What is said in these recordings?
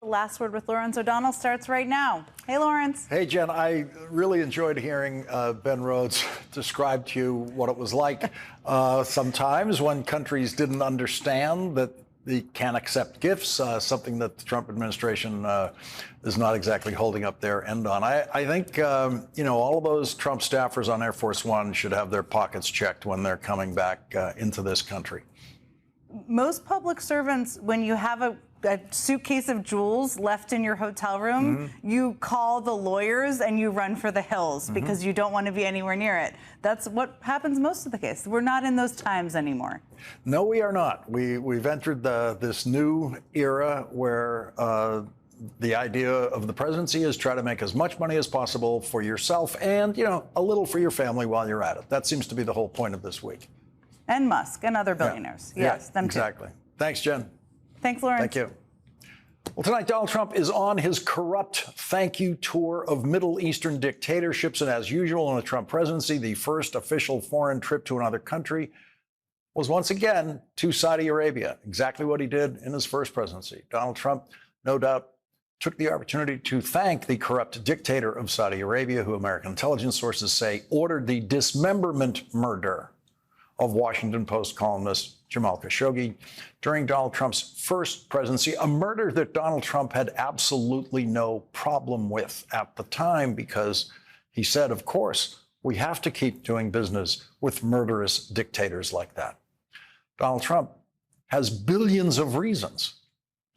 Last Word with Lawrence O'Donnell starts right now. Hey, Lawrence. Hey, Jen. I really enjoyed hearing Ben Rhodes describe to you what it was like sometimes when countries didn't understand that they can't accept gifts, something that the Trump administration is not exactly holding up their end on. I think, all of those Trump staffers on Air Force One should have their pockets checked when they're coming back into this country. Most public servants, when you have a suitcase of jewels left in your hotel room, you call the lawyers and you run for the hills because you don't want to be anywhere near it. That's what happens most of the case. We're not in those times anymore. No, we are not. We've entered this new era where the idea of the presidency is try to make as much money as possible for yourself and, a little for your family while you're at it. That seems to be the whole point of this week. And Musk and other billionaires. Yes, them exactly. Too. Thanks, Jen. Thanks, Lawrence. Thank you. Well, tonight, Donald Trump is on his corrupt thank you tour of Middle Eastern dictatorships. And as usual in the Trump presidency, the first official foreign trip to another country was once again to Saudi Arabia, exactly what he did in his first presidency. Donald Trump, no doubt, took the opportunity to thank the corrupt dictator of Saudi Arabia, who American intelligence sources say ordered the dismemberment murder of Washington Post columnist Jamal Khashoggi during Donald Trump's first presidency, a murder that Donald Trump had absolutely no problem with at the time because he said, of course, we have to keep doing business with murderous dictators like that. Donald Trump has billions of reasons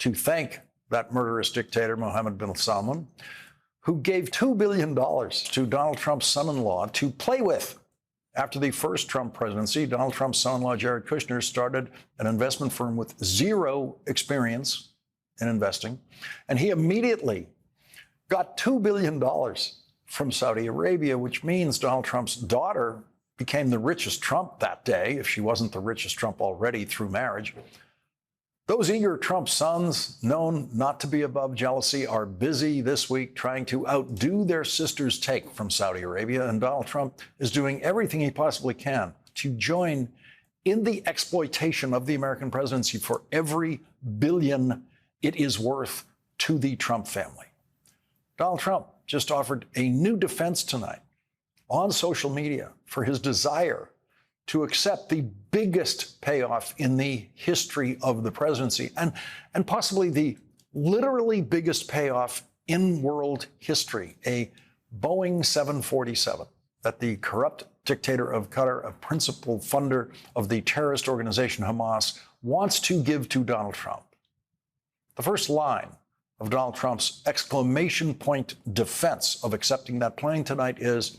to thank that murderous dictator, Mohammed bin Salman, who gave $2 billion to Donald Trump's son-in-law to play with. After the first Trump presidency, Donald Trump's son-in-law, Jared Kushner, started an investment firm with zero experience in investing, and he immediately got $2 billion from Saudi Arabia, which means Donald Trump's daughter became the richest Trump that day, if she wasn't the richest Trump already through marriage. Those eager Trump sons, known not to be above jealousy, are busy this week trying to outdo their sister's take from Saudi Arabia. And Donald Trump is doing everything he possibly can to join in the exploitation of the American presidency for every billion it is worth to the Trump family. Donald Trump just offered a new defense tonight on social media for his desire to accept the biggest payoff in the history of the presidency and possibly the literally biggest payoff in world history, a Boeing 747 that the corrupt dictator of Qatar, a principal funder of the terrorist organization Hamas, wants to give to Donald Trump. The first line of Donald Trump's exclamation point defense of accepting that plane tonight is,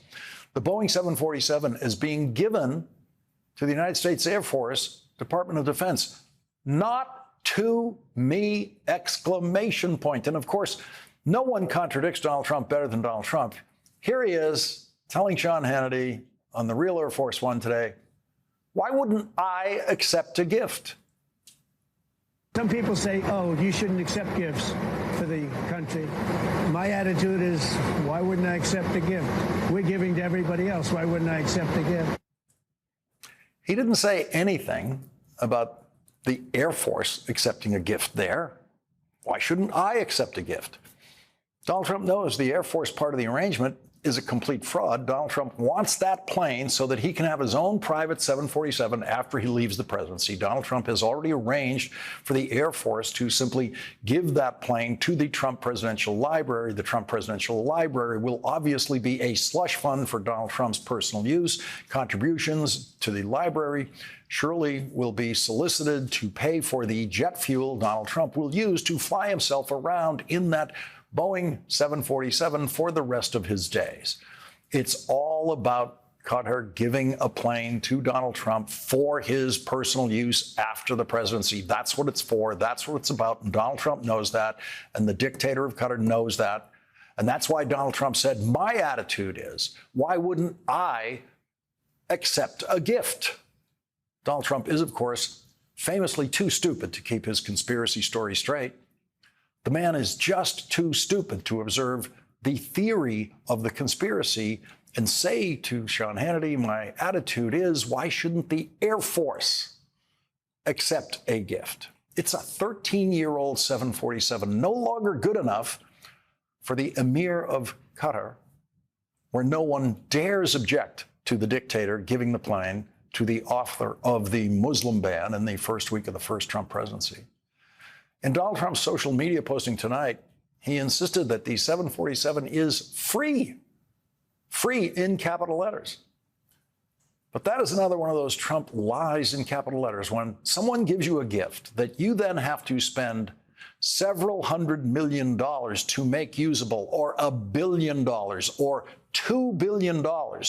the Boeing 747 is being given to the United States Air Force, Department of Defense, not to me, exclamation point. And of course, no one contradicts Donald Trump better than Donald Trump. Here he is telling Sean Hannity on the Real Air Force One today, why wouldn't I accept a gift? Some people say, oh, you shouldn't accept gifts for the country. My attitude is, why wouldn't I accept a gift? We're giving to everybody else. Why wouldn't I accept a gift? He didn't say anything about the Air Force accepting a gift there. Why shouldn't I accept a gift? Donald Trump knows the Air Force part of the arrangement is a complete fraud. Donald Trump wants that plane so that he can have his own private 747 after he leaves the presidency. Donald Trump has already arranged for the Air Force to simply give that plane to the Trump Presidential Library. The Trump Presidential Library will obviously be a slush fund for Donald Trump's personal use. Contributions to the library surely will be solicited to pay for the jet fuel Donald Trump will use to fly himself around in that Boeing 747 for the rest of his days. It's all about Qatar giving a plane to Donald Trump for his personal use after the presidency. That's what it's for. That's what it's about. And Donald Trump knows that. And the dictator of Qatar knows that. And that's why Donald Trump said, my attitude is, why wouldn't I accept a gift? Donald Trump is, of course, famously too stupid to keep his conspiracy story straight. The man is just too stupid to observe the theory of the conspiracy and say to Sean Hannity, my attitude is, why shouldn't the Air Force accept a gift? It's a 13-year-old 747, no longer good enough for the Emir of Qatar, where no one dares object to the dictator giving the plane to the author of the Muslim ban in the first week of the first Trump presidency. In Donald Trump's social media posting tonight, he insisted that the 747 is free in capital letters. But that is another one of those Trump lies in capital letters. When someone gives you a gift that you then have to spend several $100 million to make usable, or $1 billion, or $2 billion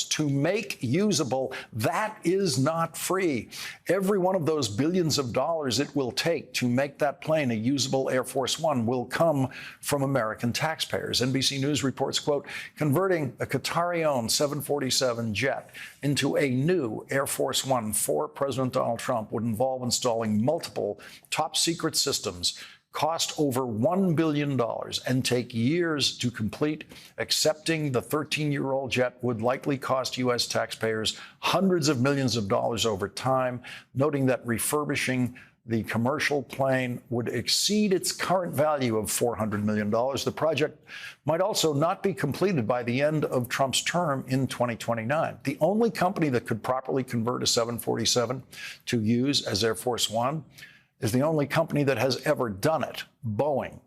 to make usable, that is not free. Every one of those billions of dollars it will take to make that plane a usable Air Force One will come from American taxpayers. NBC News reports, quote, converting a Qatari-owned 747 jet into a new Air Force One for President Donald Trump would involve installing multiple top-secret systems, cost over $1 billion, and take years to complete. Accepting the 13-year-old jet would likely cost U.S. taxpayers hundreds of millions of dollars over time, noting that refurbishing the commercial plane would exceed its current value of $400 million. The project might also not be completed by the end of Trump's term in 2029. The only company that could properly convert a 747 to use as Air Force One is the only company that has ever done it, Boeing.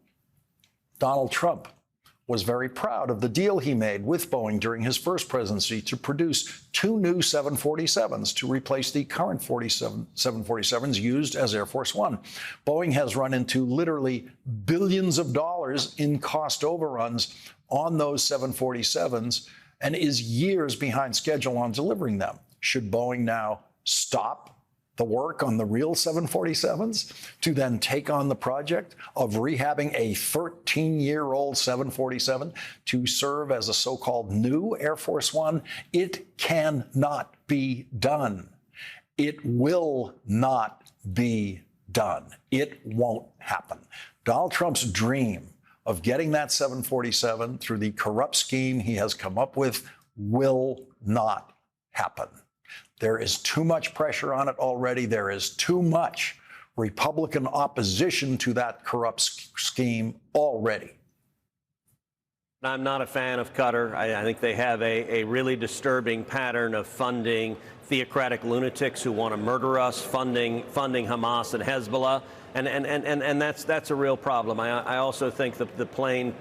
Donald Trump was very proud of the deal he made with Boeing during his first presidency to produce 2 new 747s to replace the current 747s used as Air Force One. Boeing has run into literally billions of dollars in cost overruns on those 747s and is years behind schedule on delivering them. Should Boeing now stop the work on the real 747s to then take on the project of rehabbing a 13-year-old 747 to serve as a so-called new Air Force One? It cannot be done. It will not be done. It won't happen. Donald Trump's dream of getting that 747 through the corrupt scheme he has come up with will not happen. There is too much pressure on it already. There is too much Republican opposition to that corrupt scheme already. I'm not a fan of Qatar. I think they have a really disturbing pattern of funding theocratic lunatics who want to murder us, funding Hamas and Hezbollah, and that's a real problem. I also think that the plane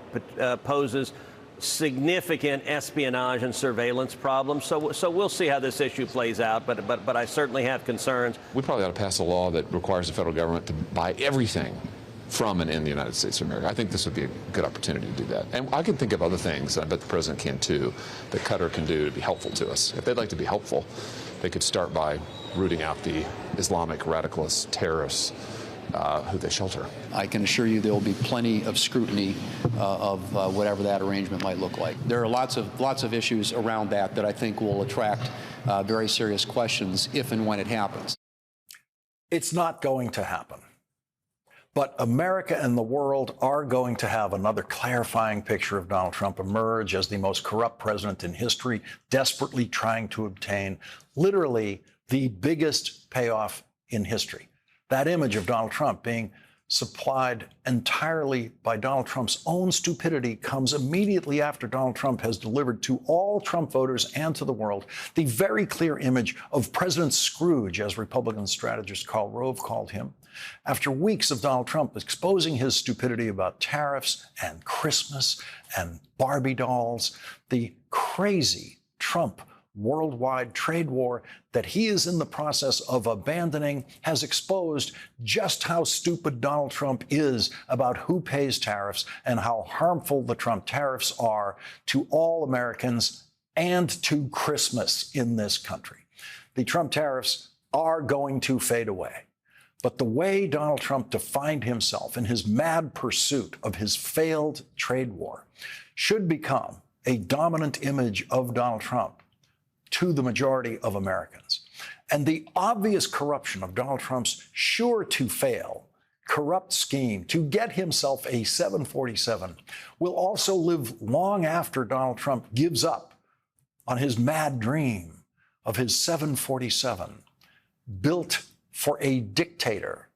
poses significant espionage and surveillance problems. So we'll see how this issue plays out. But I certainly have concerns. We probably ought to pass a law that requires the federal government to buy everything from and in the United States of America. I think this would be a good opportunity to do that. And I can think of other things, and I bet the president can too, that Qatar can do to be helpful to us. If they'd like to be helpful, they could start by rooting out the Islamic radicalist terrorists who they shelter. I can assure you there will be plenty of scrutiny of whatever that arrangement might look like. There are lots of issues around that I think will attract very serious questions if and when it happens. It's not going to happen. But America and the world are going to have another clarifying picture of Donald Trump emerge as the most corrupt president in history, desperately trying to obtain literally the biggest payoff in history. That image of Donald Trump being supplied entirely by Donald Trump's own stupidity comes immediately after Donald Trump has delivered to all Trump voters and to the world the very clear image of President Scrooge, as Republican strategist Karl Rove called him, after weeks of Donald Trump exposing his stupidity about tariffs and Christmas and Barbie dolls, the crazy Trump worldwide trade war that he is in the process of abandoning has exposed just how stupid Donald Trump is about who pays tariffs and how harmful the Trump tariffs are to all Americans and to Christmas in this country. The Trump tariffs are going to fade away. But the way Donald Trump defined himself in his mad pursuit of his failed trade war should become a dominant image of Donald Trump to the majority of Americans. And the obvious corruption of Donald Trump's sure-to-fail corrupt scheme to get himself a 747 will also live long after Donald Trump gives up on his mad dream of his 747 built for a dictator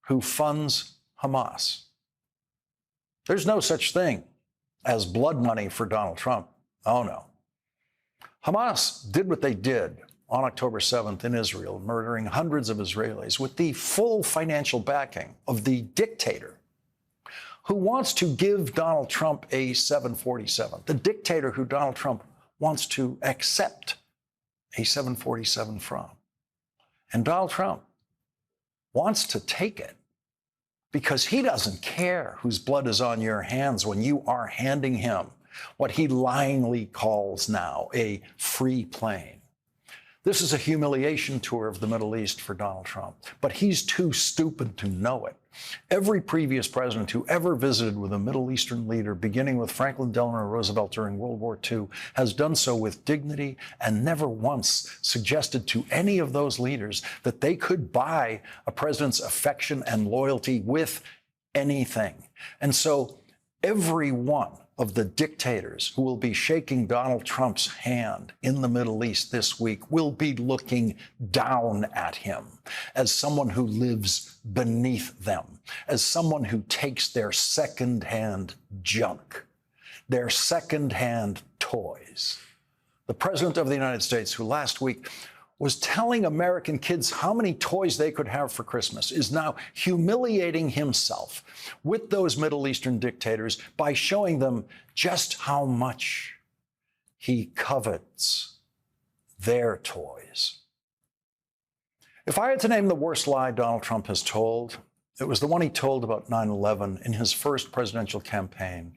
who funds Hamas. There's no such thing as blood money for Donald Trump. Oh, no. Hamas did what they did on October 7th in Israel, murdering hundreds of Israelis with the full financial backing of the dictator who wants to give Donald Trump a 747, the dictator who Donald Trump wants to accept a 747 from. And Donald Trump wants to take it because he doesn't care whose blood is on your hands when you are handing him what he lyingly calls now a free plane. This is a humiliation tour of the Middle East for Donald Trump, but he's too stupid to know it. Every previous president who ever visited with a Middle Eastern leader, beginning with Franklin Delano Roosevelt during World War II, has done so with dignity and never once suggested to any of those leaders that they could buy a president's affection and loyalty with anything. And so every one of the dictators who will be shaking Donald Trump's hand in the Middle East this week will be looking down at him as someone who lives beneath them, as someone who takes their secondhand junk, their secondhand toys. The President of the United States, who last week was telling American kids how many toys they could have for Christmas, is now humiliating himself with those Middle Eastern dictators by showing them just how much he covets their toys. If I had to name the worst lie Donald Trump has told, it was the one he told about 9/11 in his first presidential campaign,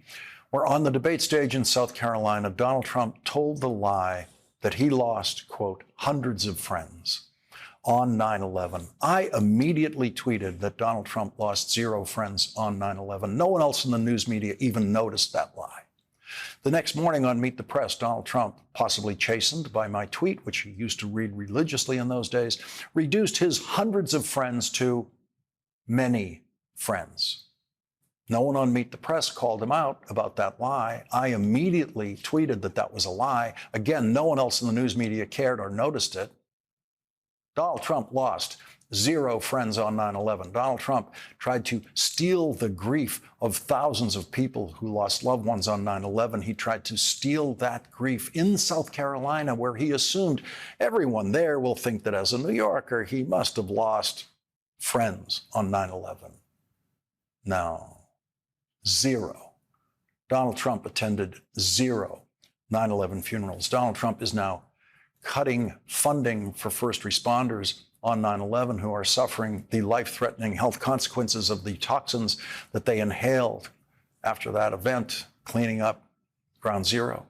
where on the debate stage in South Carolina, Donald Trump told the lie that he lost, quote, hundreds of friends on 9/11. I immediately tweeted that Donald Trump lost 0 friends on 9/11. No one else in the news media even noticed that lie. The next morning on Meet the Press, Donald Trump, possibly chastened by my tweet, which he used to read religiously in those days, reduced his hundreds of friends to many friends. No one on Meet the Press called him out about that lie. I immediately tweeted that that was a lie. Again, no one else in the news media cared or noticed it. Donald Trump lost 0 friends on 9/11. Donald Trump tried to steal the grief of thousands of people who lost loved ones on 9/11. He tried to steal that grief in South Carolina, where he assumed everyone there will think that as a New Yorker, he must have lost friends on 9/11. No. 0. Donald Trump attended 0 9/11 funerals. Donald Trump is now cutting funding for first responders on 9/11 who are suffering the life-threatening health consequences of the toxins that they inhaled after that event, cleaning up Ground Zero.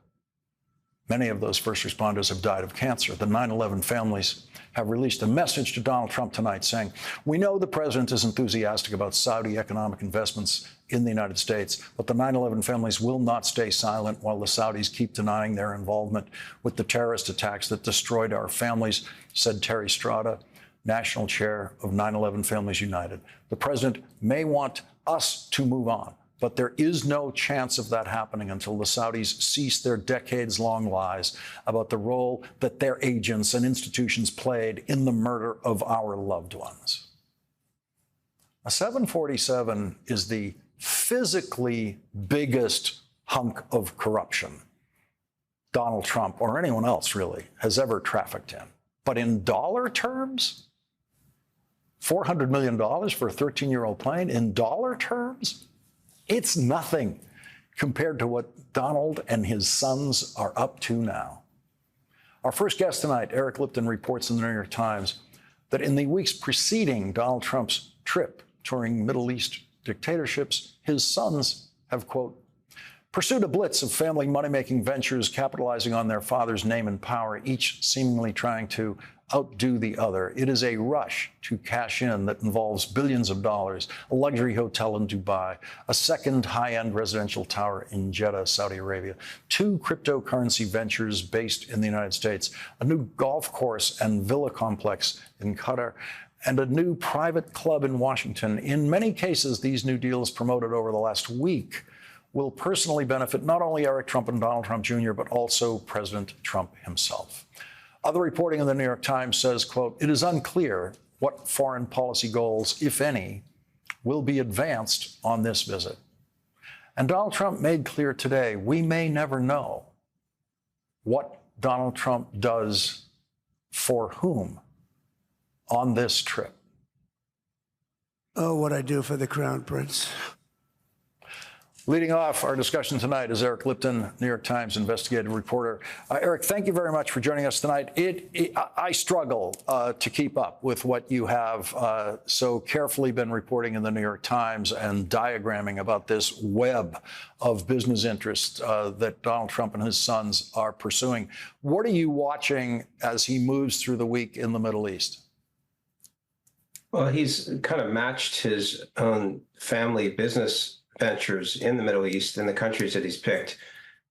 Many of those first responders have died of cancer. The 9/11 families have released a message to Donald Trump tonight saying, we know the president is enthusiastic about Saudi economic investments in the United States, but the 9/11 families will not stay silent while the Saudis keep denying their involvement with the terrorist attacks that destroyed our families, said Terry Strada, national chair of 9/11 Families United. The president may want us to move on, but there is no chance of that happening until the Saudis cease their decades-long lies about the role that their agents and institutions played in the murder of our loved ones. A 747 is the physically biggest hunk of corruption Donald Trump, or anyone else really, has ever trafficked in. But in dollar terms, $400 million for a 13-year-old plane, in dollar terms, it's nothing compared to what Donald and his sons are up to now. Our first guest tonight, Eric Lipton, reports in the New York Times that in the weeks preceding Donald Trump's trip touring Middle East dictatorships, his sons have, quote, pursued a blitz of family money-making ventures capitalizing on their father's name and power, each seemingly trying to outdo the other. It is a rush to cash in that involves billions of dollars, a luxury hotel in Dubai, a second high-end residential tower in Jeddah, Saudi Arabia, 2 cryptocurrency ventures based in the United States, a new golf course and villa complex in Qatar, and a new private club in Washington. In many cases, these new deals promoted over the last week will personally benefit not only Eric Trump and Donald Trump Jr., but also President Trump himself. Other reporting in the New York Times says, quote, it is unclear what foreign policy goals, if any, will be advanced on this visit. And Donald Trump made clear today, we may never know what Donald Trump does for whom on this trip. Oh, what I do for the Crown Prince. Leading off our discussion tonight is Eric Lipton, New York Times investigative reporter. Eric, thank you very much for joining us tonight. I struggle to keep up with what you have so carefully been reporting in the New York Times and diagramming about this web of business interests that Donald Trump and his sons are pursuing. What are you watching as he moves through the week in the Middle East? Well, he's kind of matched his own family business ventures in the Middle East and the countries that he's picked.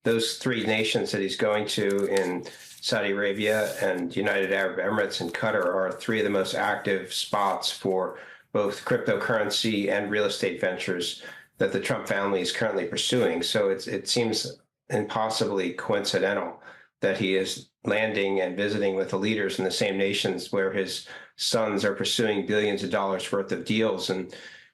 Those three nations that he's going to in Saudi Arabia and United Arab Emirates and Qatar are three of the most active spots for both cryptocurrency and real estate ventures that the Trump family is currently pursuing. So it seems impossibly coincidental that he is landing and visiting with the leaders in the same nations where his sons are pursuing billions of dollars worth of deals.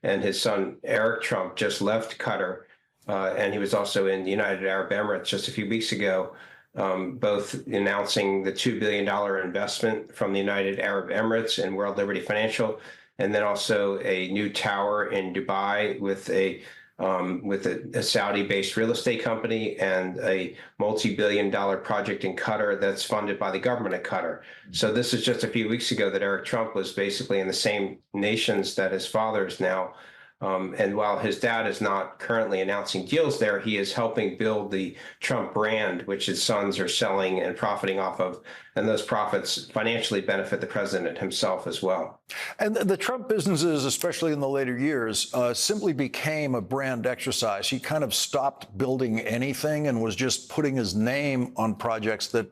And his son, Eric Trump, just left Qatar, and he was also in the United Arab Emirates just a few weeks ago, both announcing the $2 billion investment from the United Arab Emirates and World Liberty Financial, and then also a new tower in Dubai with a Saudi-based real estate company and a multi-billion-dollar project in Qatar that's funded by the government of Qatar. So this is just a few weeks ago that Eric Trump was basically in the same nations that his father is now. And while his dad is not currently announcing deals there, he is helping build the Trump brand, which his sons are selling and profiting off of. And those profits financially benefit the president himself as well. And the Trump businesses, especially in the later years, simply became a brand exercise. He kind of stopped building anything and was just putting his name on projects that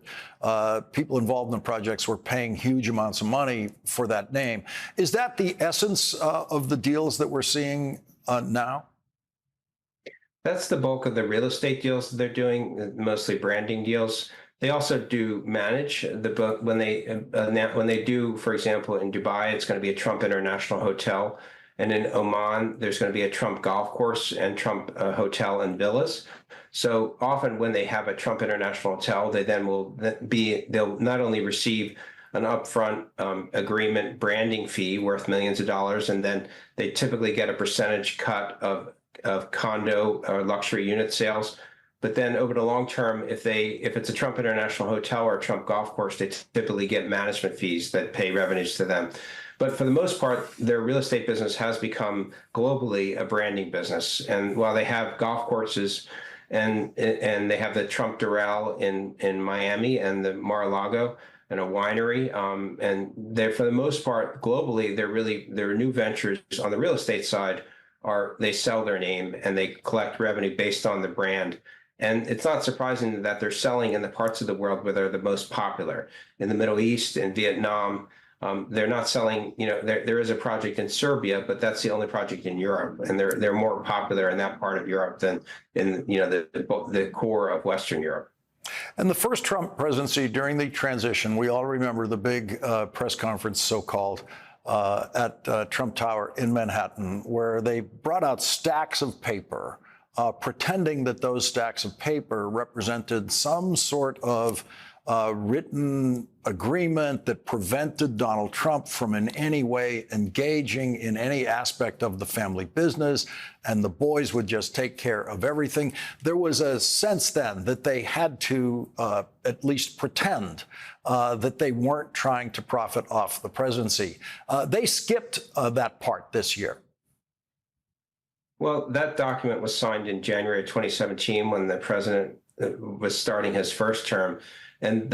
people involved in the projects were paying huge amounts of money for that name. Is that the essence of the deals that we're seeing now? That's the bulk of the real estate deals that they're doing, mostly branding deals. They also do manage the book when they do, for example, in Dubai, it's going to be a Trump International Hotel. And in Oman, there's going to be a Trump golf course and Trump hotel and villas. So often when they have a Trump International Hotel, they then they'll not only receive an upfront agreement branding fee worth millions of dollars, and then they typically get a percentage cut of condo or luxury unit sales. But then over the long term, if it's a Trump International Hotel or a Trump golf course, they typically get management fees that pay revenues to them. But for the most part, their real estate business has become globally a branding business. And while they have golf courses and they have the Trump Doral in Miami and the Mar-a-Lago and a winery, and they're, for the most part, globally, their new ventures on the real estate side they sell their name and they collect revenue based on the brand. And it's not surprising that they're selling in the parts of the world where they're the most popular. In the Middle East, in Vietnam, they're not selling, there is a project in Serbia, but that's the only project in Europe. And they're more popular in that part of Europe than in, the core of Western Europe. And the first Trump presidency, during the transition, we all remember the big press conference, so-called, at Trump Tower in Manhattan, where they brought out stacks of paper, pretending that those stacks of paper represented some sort of written agreement that prevented Donald Trump from in any way engaging in any aspect of the family business, and the boys would just take care of everything. There was a sense then that they had to at least pretend that they weren't trying to profit off the presidency. They skipped that part this year. Well, that document was signed in January 2017 when the president was starting his first term. And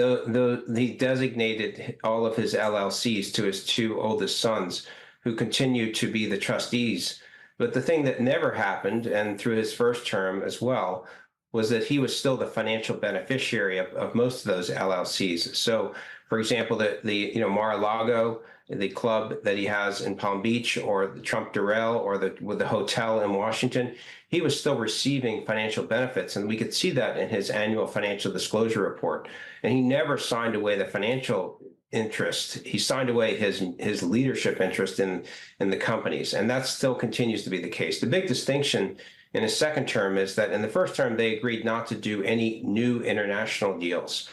he designated all of his LLCs to his two oldest sons, who continue to be the trustees. But the thing that never happened, and through his first term as well, was that he was still the financial beneficiary of most of those LLCs. So, for example, the Mar-a-Lago, the club that he has in Palm Beach, or the Trump Doral, or the hotel in Washington, he was still receiving financial benefits. And we could see that in his annual financial disclosure report. And he never signed away the financial interest. He signed away his leadership interest in the companies, and that still continues to be the case. The big distinction in his second term is that in the first term, they agreed not to do any new international deals.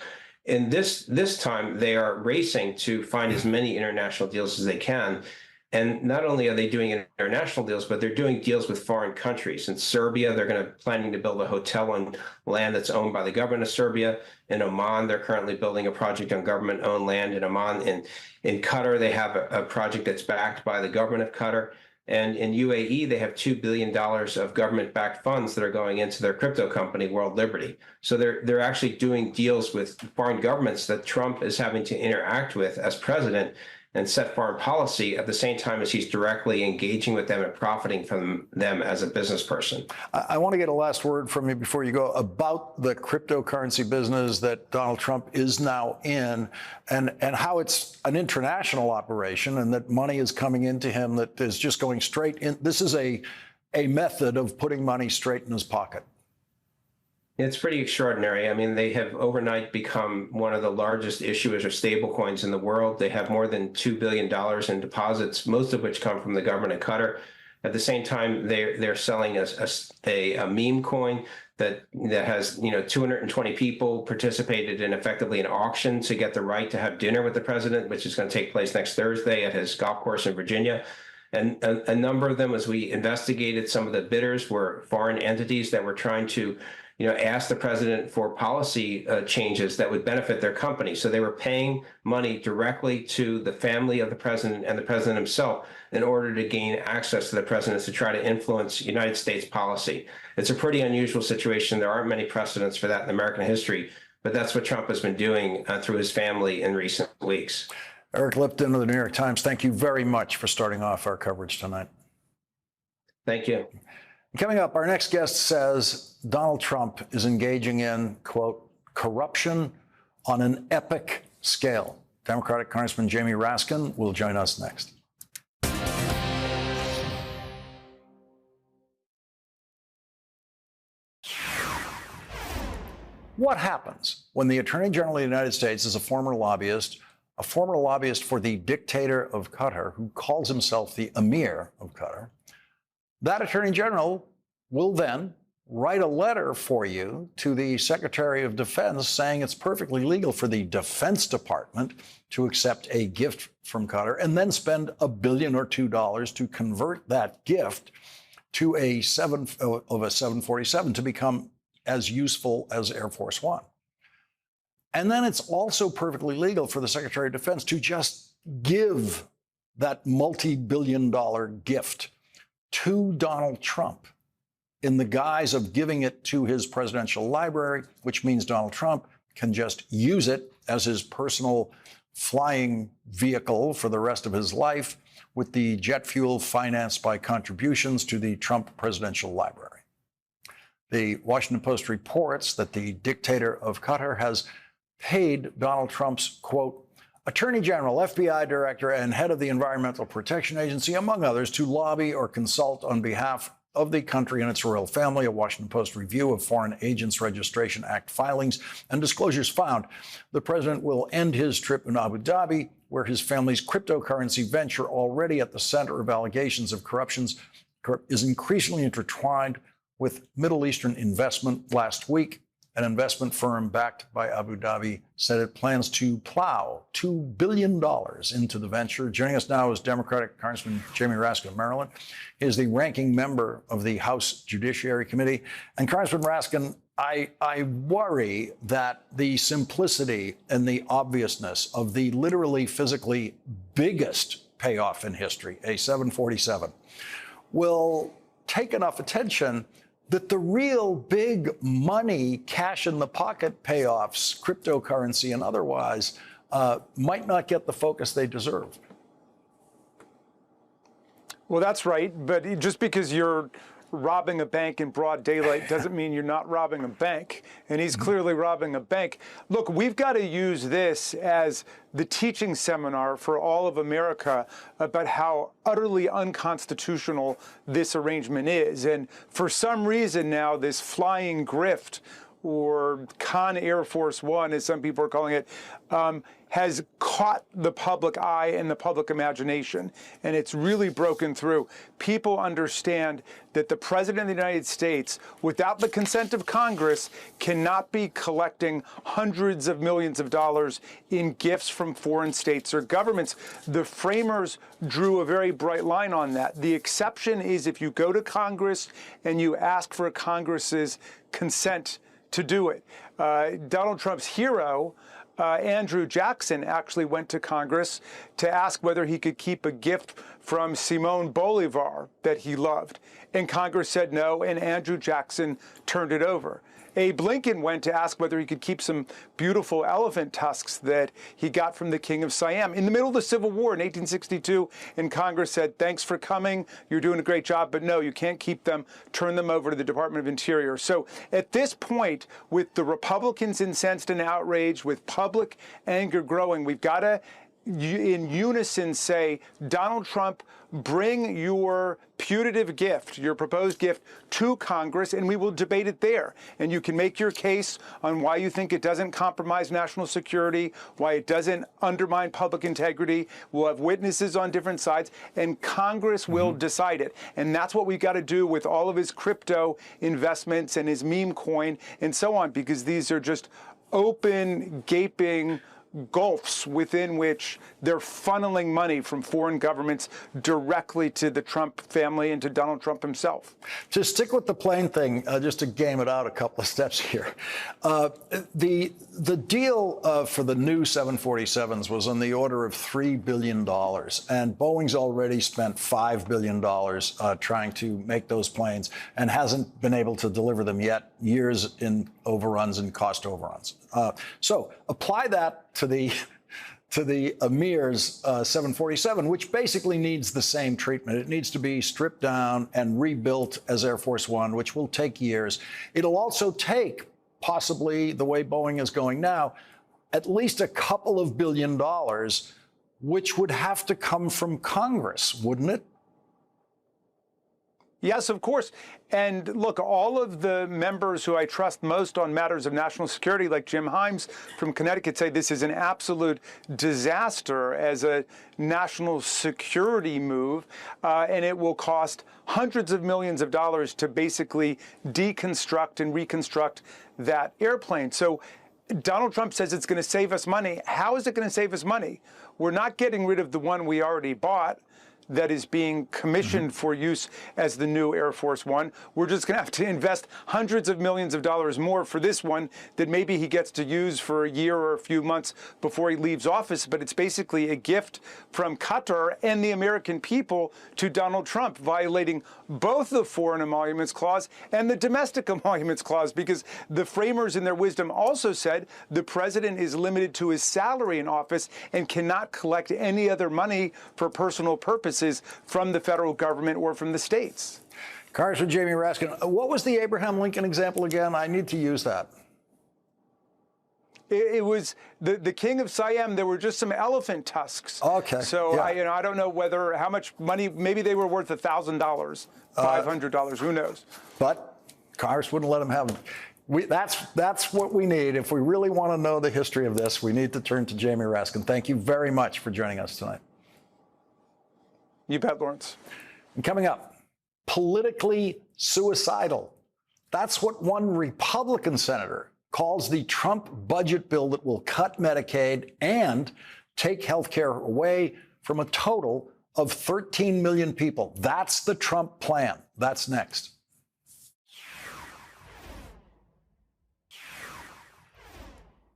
In this time, they are racing to find as many international deals as they can. And not only are they doing international deals, but they're doing deals with foreign countries. In Serbia, they're planning to build a hotel on land that's owned by the government of Serbia. In Oman, they're currently building a project on government-owned land in Oman. In Qatar, they have a project that's backed by the government of Qatar. And in UAE, they have $2 billion of government-backed funds that are going into their crypto company, World Liberty. So they're actually doing deals with foreign governments that Trump is having to interact with as president and set foreign policy at the same time as he's directly engaging with them and profiting from them as a business person. I want to get a last word from you before you go about the cryptocurrency business that Donald Trump is now in, and how it's an international operation and that money is coming into him that is just going straight in. This is a method of putting money straight in his pocket. It's pretty extraordinary. I mean, they have overnight become one of the largest issuers of stablecoins in the world. They have more than $2 billion in deposits, most of which come from the government of Qatar. At the same time, they're selling a meme coin that has 220 people participated in effectively an auction to get the right to have dinner with the president, which is going to take place next Thursday at his golf course in Virginia. And a number of them, as we investigated, some of the bidders were foreign entities that were trying to ask the president for policy changes that would benefit their company. So they were paying money directly to the family of the president and the president himself in order to gain access to the president to try to influence United States policy. It's a pretty unusual situation. There aren't many precedents for that in American history, but that's what Trump has been doing through his family in recent weeks. Eric Lipton of the New York Times, thank you very much for starting off our coverage tonight. Thank you. Coming up, our next guest says Donald Trump is engaging in, quote, corruption on an epic scale. Democratic Congressman Jamie Raskin will join us next. What happens when the Attorney General of the United States is a former lobbyist for the dictator of Qatar, who calls himself the Emir of Qatar? That Attorney General will then write a letter for you to the Secretary of Defense saying it's perfectly legal for the Defense Department to accept a gift from Qatar and then spend $1 billion or $2 billion to convert that gift to a 747 to become as useful as Air Force One. And then it's also perfectly legal for the Secretary of Defense to just give that multi-billion-dollar gift to Donald Trump in the guise of giving it to his presidential library, which means Donald Trump can just use it as his personal flying vehicle for the rest of his life, with the jet fuel financed by contributions to the Trump Presidential Library. The Washington Post reports that the dictator of Qatar has paid Donald Trump's, quote, Attorney General, FBI Director, and head of the Environmental Protection Agency, among others, to lobby or consult on behalf of the country and its royal family. A Washington Post review of Foreign Agents Registration Act filings and disclosures found the president will end his trip in Abu Dhabi, where his family's cryptocurrency venture, already at the center of allegations of corruption, is increasingly intertwined with Middle Eastern investment. Last week, an investment firm backed by Abu Dhabi said it plans to plow $2 billion into the venture. Joining us now is Democratic Congressman Jamie Raskin of Maryland. He is the ranking member of the House Judiciary Committee. And Congressman Raskin, I worry that the simplicity and the obviousness of the literally physically biggest payoff in history, a 747, will take enough attention that the real big money, cash in the pocket payoffs, cryptocurrency and otherwise, might not get the focus they deserve. Well, that's right. But just because you're robbing a bank in broad daylight doesn't mean you're not robbing a bank. And he's clearly robbing a bank. Look, we've got to use this as the teaching seminar for all of America about how utterly unconstitutional this arrangement is. And for some reason now, this flying grift or Con Air Force One, as some people are calling it, has caught the public eye and the public imagination, and it's really broken through. People understand that the President of the United States, without the consent of Congress, cannot be collecting hundreds of millions of dollars in gifts from foreign states or governments. The framers drew a very bright line on that. The exception is if you go to Congress and you ask for Congress's consent to do it. Donald Trump's hero, Andrew Jackson, actually went to Congress to ask whether he could keep a gift from Simon Bolivar that he loved. And Congress said no, and Andrew Jackson turned it over. Abe Lincoln went to ask whether he could keep some beautiful elephant tusks that he got from the King of Siam in the middle of the Civil War in 1862, and Congress said, thanks for coming, you're doing a great job, but no, you can't keep them, turn them over to the Department of Interior. So at this point, with the Republicans incensed and outraged, with public anger growing, we've got to, in unison, say, Donald Trump, bring your putative gift, your proposed gift, to Congress, and we will debate it there. And you can make your case on why you think it doesn't compromise national security, why it doesn't undermine public integrity. We'll have witnesses on different sides, and Congress will decide it. And that's what we've got to do with all of his crypto investments and his meme coin and so on, because these are just open, gaping gulfs within which they're funneling money from foreign governments directly to the Trump family and to Donald Trump himself. To stick with the plane thing, just to game it out a couple of steps here, the deal for the new 747s was on the order of $3 billion, and Boeing's already spent $5 billion trying to make those planes and hasn't been able to deliver them yet, years in overruns and cost overruns. So apply that to the Amir's 747, which basically needs the same treatment. It needs to be stripped down and rebuilt as Air Force One, which will take years. It'll also take, possibly the way Boeing is going now, at least a couple of $2 billion, which would have to come from Congress, wouldn't it? Yes, of course. And look, all of the members who I trust most on matters of national security, like Jim Himes from Connecticut, say this is an absolute disaster as a national security move, and it will cost hundreds of millions of dollars to basically deconstruct and reconstruct that airplane. So Donald Trump says it's going to save us money. How is it going to save us money? We're not getting rid of the one we already bought that is being commissioned for use as the new Air Force One. We're just going to have to invest hundreds of millions of dollars more for this one that maybe he gets to use for a year or a few months before he leaves office. But it's basically a gift from Qatar and the American people to Donald Trump, violating both the Foreign Emoluments Clause and the Domestic Emoluments Clause, because the framers in their wisdom also said the president is limited to his salary in office and cannot collect any other money for personal purposes from the federal government or from the states. Congressman Jamie Raskin, what was the Abraham Lincoln example again? I need to use that. It was the King of Siam. There were just some elephant tusks. Okay. So yeah. I don't know how much money. Maybe they were worth $1,000, $500. Who knows? But Congress wouldn't let them have them. That's what we need. If we really want to know the history of this, we need to turn to Jamie Raskin. Thank you very much for joining us tonight. You bet, Lawrence. And coming up, politically suicidal. That's what one Republican senator calls the Trump budget bill that will cut Medicaid and take health care away from a total of 13 million people. That's the Trump plan. That's next.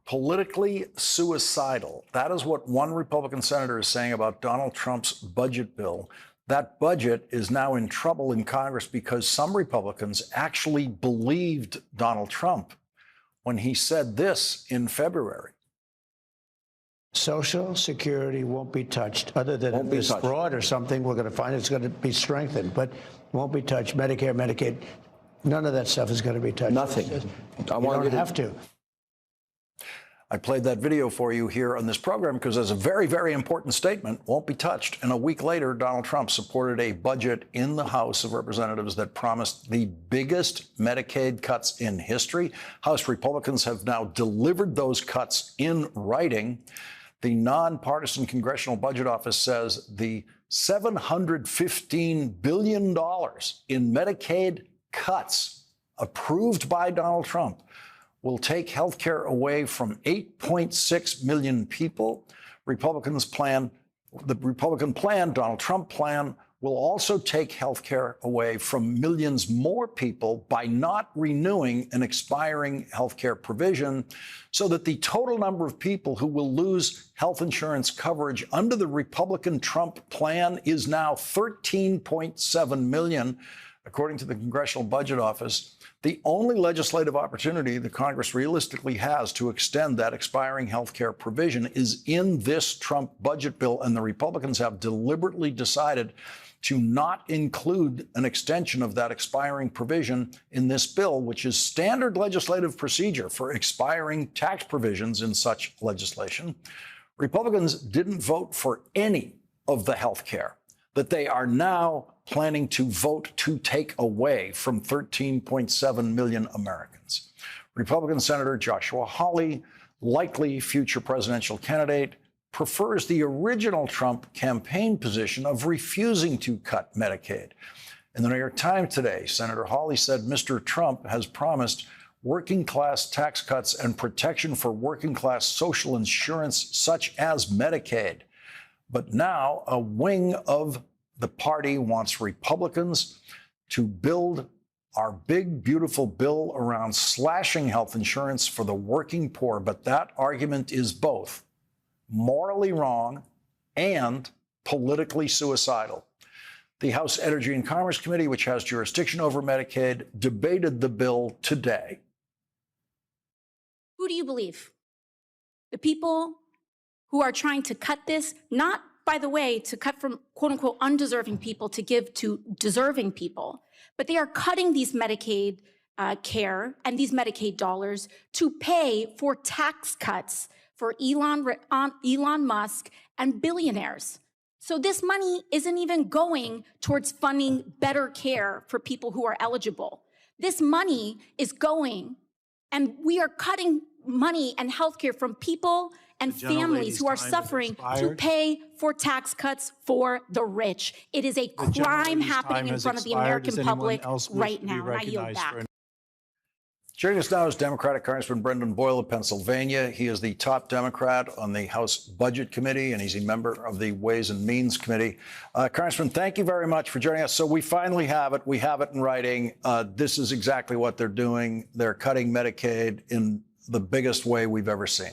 Politically suicidal. That is what one Republican senator is saying about Donald Trump's budget bill. That budget is now in trouble in Congress because some Republicans actually believed Donald Trump when he said this in February. Social Security won't be touched, other than if it's fraud or something. We're going to find it's going to be strengthened, but won't be touched. Medicare, Medicaid, none of that stuff is going to be touched. Nothing. You don't have to. I played that video for you here on this program because it's a very, very important statement, won't be touched. And a week later, Donald Trump supported a budget in the House of Representatives that promised the biggest Medicaid cuts in history. House Republicans have now delivered those cuts in writing. The nonpartisan Congressional Budget Office says the $715 billion in Medicaid cuts approved by Donald Trump will take health care away from 8.6 million people. The Republican plan, Donald Trump plan, will also take health care away from millions more people by not renewing an expiring health care provision, so that the total number of people who will lose health insurance coverage under the Republican Trump plan is now 13.7 million, according to the Congressional Budget Office. The only legislative opportunity the Congress realistically has to extend that expiring health care provision is in this Trump budget bill, and the Republicans have deliberately decided to not include an extension of that expiring provision in this bill, which is standard legislative procedure for expiring tax provisions in such legislation. Republicans didn't vote for any of the health care that they are now planning to vote to take away from 13.7 million Americans. Republican Senator Joshua Hawley, likely future presidential candidate, prefers the original Trump campaign position of refusing to cut Medicaid. In the New York Times today, Senator Hawley said Mr. Trump has promised working class tax cuts and protection for working class social insurance such as Medicaid. But now a wing of the party wants Republicans to build our big, beautiful bill around slashing health insurance for the working poor. But that argument is both morally wrong and politically suicidal. The House Energy and Commerce Committee, which has jurisdiction over Medicaid, debated the bill today. Who do you believe? The people who are trying to cut this, not, by the way, to cut from quote unquote undeserving people to give to deserving people, but they are cutting these Medicaid care and these Medicaid dollars to pay for tax cuts for Elon Musk and billionaires. So this money isn't even going towards funding better care for people who are eligible. This money is going, and we are cutting money and healthcare from people and families who are suffering to pay for tax cuts for the rich. It is a crime happening in front of the American public right now, and I yield back. Joining us now is Democratic Congressman Brendan Boyle of Pennsylvania. He is the top Democrat on the House Budget Committee, and he's a member of the Ways and Means Committee. Congressman, thank you very much for joining us. So we finally have it. We have it in writing. This is exactly what they're doing. They're cutting Medicaid in the biggest way we've ever seen.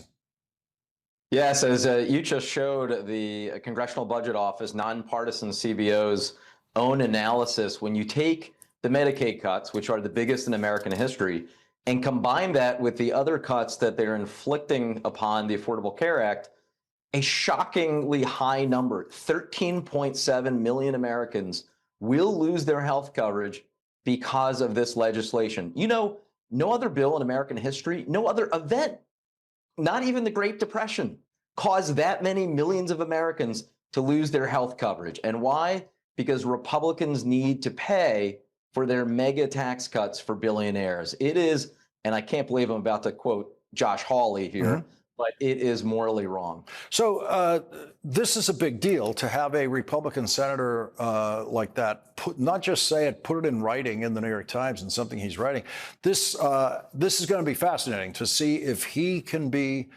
Yes, as you just showed, the Congressional Budget Office, nonpartisan CBO's own analysis, when you take the Medicaid cuts, which are the biggest in American history, and combine that with the other cuts that they're inflicting upon the Affordable Care Act, a shockingly high number, 13.7 million Americans will lose their health coverage because of this legislation. You know, no other bill in American history, no other event, not even the Great Depression, caused that many millions of Americans to lose their health coverage. And why? Because Republicans need to pay for their mega tax cuts for billionaires. It is, and I can't believe I'm about to quote Josh Hawley here, but it is morally wrong. So this is a big deal to have a Republican senator like that not just say it, put it in writing in the New York Times and something he's writing. This is going to be fascinating to see if he can be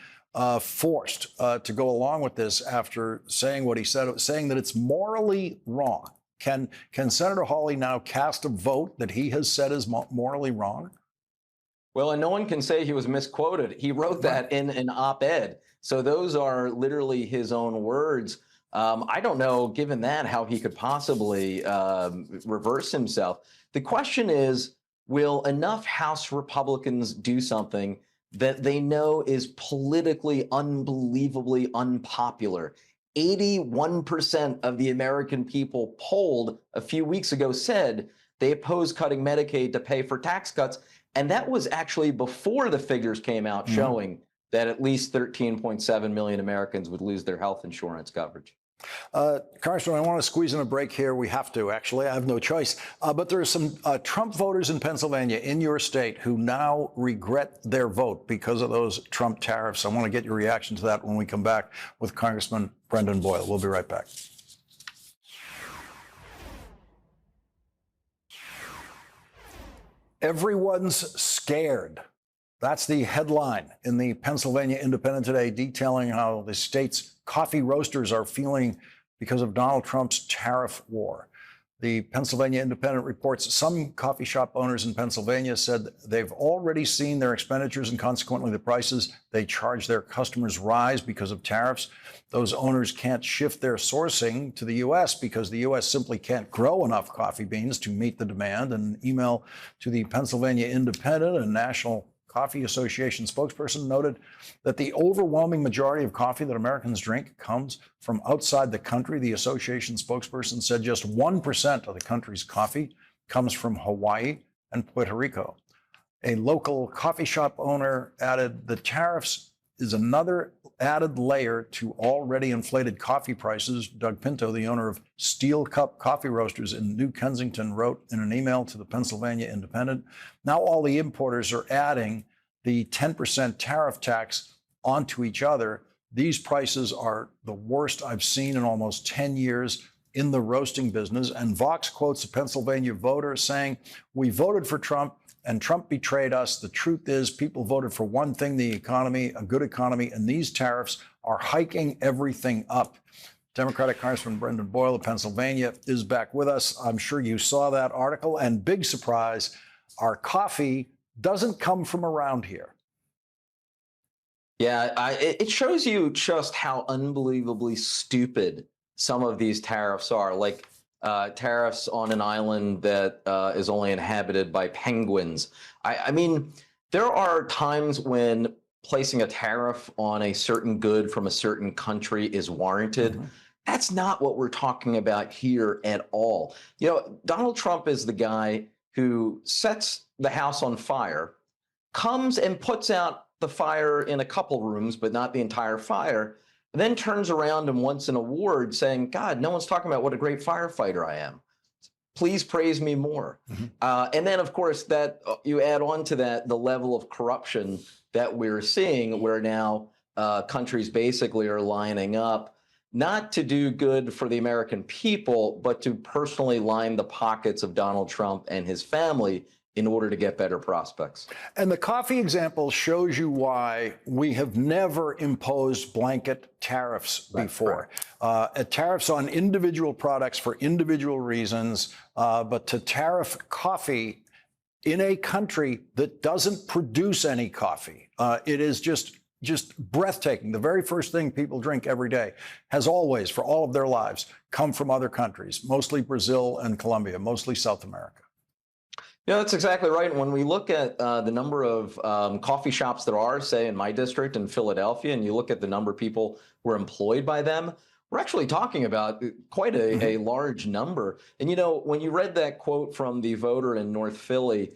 forced to go along with this after saying what he said, saying that it's morally wrong. Can Senator Hawley now cast a vote that he has said is morally wrong? Well, and no one can say he was misquoted. He wrote that in an op-ed. So those are literally his own words. I don't know, given that, how he could possibly reverse himself. The question is, will enough House Republicans do something that they know is politically unbelievably unpopular? 81% of the American people polled a few weeks ago said they oppose cutting Medicaid to pay for tax cuts. And that was actually before the figures came out showing that at least 13.7 million Americans would lose their health insurance coverage. Congressman, I want to squeeze in a break here. We have to, actually. I have no choice. But there are some Trump voters in Pennsylvania, in your state, who now regret their vote because of those Trump tariffs. I want to get your reaction to that when we come back with Congressman Brendan Boyle. We'll be right back. Everyone's scared. That's the headline in the Pennsylvania Independent today, detailing how the state's coffee roasters are feeling because of Donald Trump's tariff war. The Pennsylvania Independent reports some coffee shop owners in Pennsylvania said they've already seen their expenditures and consequently the prices they charge their customers rise because of tariffs. Those owners can't shift their sourcing to the U.S. because the U.S. simply can't grow enough coffee beans to meet the demand. An email to the Pennsylvania Independent, a National Coffee Association spokesperson, noted that the overwhelming majority of coffee that Americans drink comes from outside the country. The association spokesperson said just 1% of the country's coffee comes from Hawaii and Puerto Rico. A local coffee shop owner added the tariffs is another added layer to already inflated coffee prices. Doug Pinto, the owner of Steel Cup Coffee Roasters in New Kensington, wrote in an email to the Pennsylvania Independent, now all the importers are adding the 10% tariff tax onto each other. These prices are the worst I've seen in almost 10 years in the roasting business. And Vox quotes a Pennsylvania voter saying, "We voted for Trump and Trump betrayed us. The truth is people voted for one thing, the economy, a good economy, and these tariffs are hiking everything up." Democratic Congressman Brendan Boyle of Pennsylvania is back with us. I'm sure you saw that article. And big surprise, our coffee doesn't come from around here. Yeah, it shows you just how unbelievably stupid some of these tariffs are. Like tariffs on an island that is only inhabited by penguins. I mean, there are times when placing a tariff on a certain good from a certain country is warranted. Mm-hmm. That's not what we're talking about here at all. You know, Donald Trump is the guy who sets the house on fire, comes and puts out the fire in a couple rooms, but not the entire fire, then turns around and wants an award saying, God, no one's talking about what a great firefighter I am. Please praise me more. Mm-hmm. And then, of course, that you add on to that the level of corruption that we're seeing, where now countries basically are lining up not to do good for the American people, but to personally line the pockets of Donald Trump and his family in order to get better prospects. And the coffee example shows you why we have never imposed blanket tariffs before. Right. Tariffs on individual products for individual reasons, but to tariff coffee in a country that doesn't produce any coffee, it is just breathtaking. The very first thing people drink every day has always, for all of their lives, come from other countries, mostly Brazil and Colombia, mostly South America. Yeah, that's exactly right. When we look at the number of coffee shops there are, say, in my district in Philadelphia, and you look at the number of people who are employed by them, we're actually talking about quite a large number. And, you know, when you read that quote from the voter in North Philly,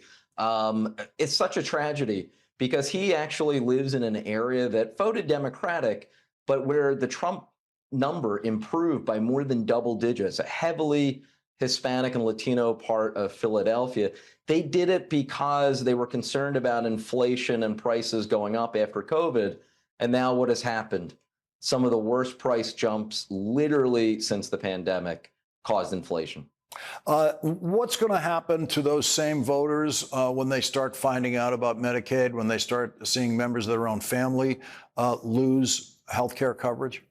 it's such a tragedy because he actually lives in an area that voted Democratic, but where the Trump number improved by more than double digits, a heavily Hispanic and Latino part of Philadelphia. They did it because they were concerned about inflation and prices going up after COVID. And now what has happened? Some of the worst price jumps literally since the pandemic caused inflation. What's going to happen to those same voters when they start finding out about Medicaid, when they start seeing members of their own family lose health care coverage?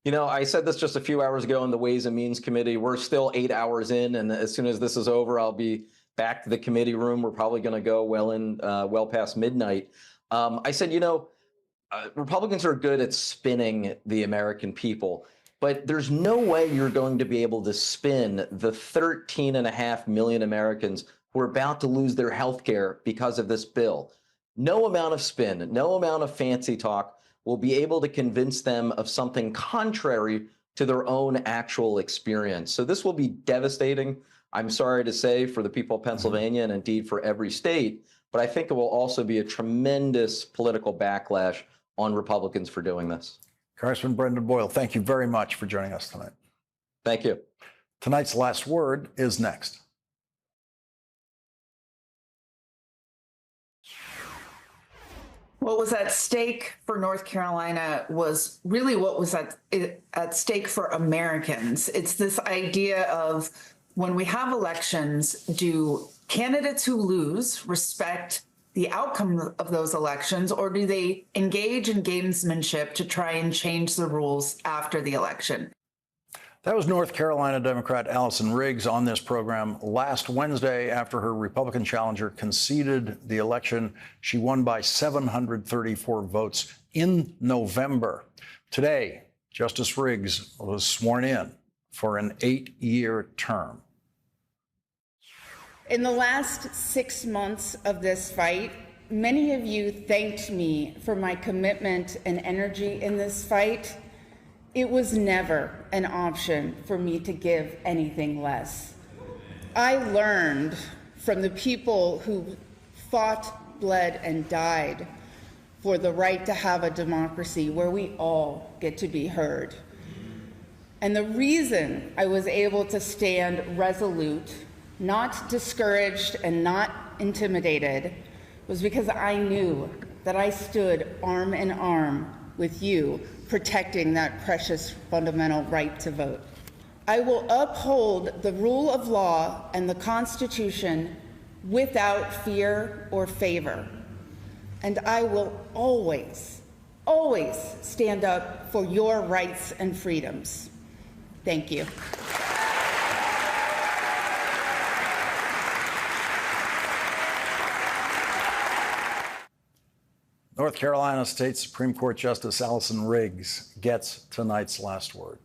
You know, I said this just a few hours ago in the Ways and Means Committee. We're still 8 hours in, and as soon as this is over, I'll be back to the committee room. We're probably going to go well past midnight. I said, you know, Republicans are good at spinning the American people, but there's no way you're going to be able to spin the 13.5 million Americans who are about to lose their health care because of this bill. No amount of spin, no amount of fancy talk will be able to convince them of something contrary to their own actual experience. So this will be devastating, I'm sorry to say, for the people of Pennsylvania and indeed for every state. but I think it will also be a tremendous political backlash on Republicans for doing this. Congressman Brendan Boyle, thank you very much for joining us tonight. Thank you. Tonight's last word is next. What was at stake for North Carolina was really what was at stake for Americans. It's this idea of when we have elections, do candidates who lose respect the outcome of those elections, or do they engage in gamesmanship to try and change the rules after the election? That was North Carolina Democrat Allison Riggs on this program last Wednesday after her Republican challenger conceded the election. She won by 734 votes in November. Today, Justice Riggs was sworn in for an 8-year term. In the last 6 months of this fight, many of you thanked me for my commitment and energy in this fight. It was never an option for me to give anything less. I learned from the people who fought, bled, and died for the right to have a democracy where we all get to be heard. And the reason I was able to stand resolute, not discouraged and not intimidated, was because I knew that I stood arm in arm with you, protecting that precious fundamental right to vote. I will uphold the rule of law and the Constitution without fear or favor. And I will always, always stand up for your rights and freedoms. Thank you. North Carolina State Supreme Court Justice Allison Riggs gets tonight's last word.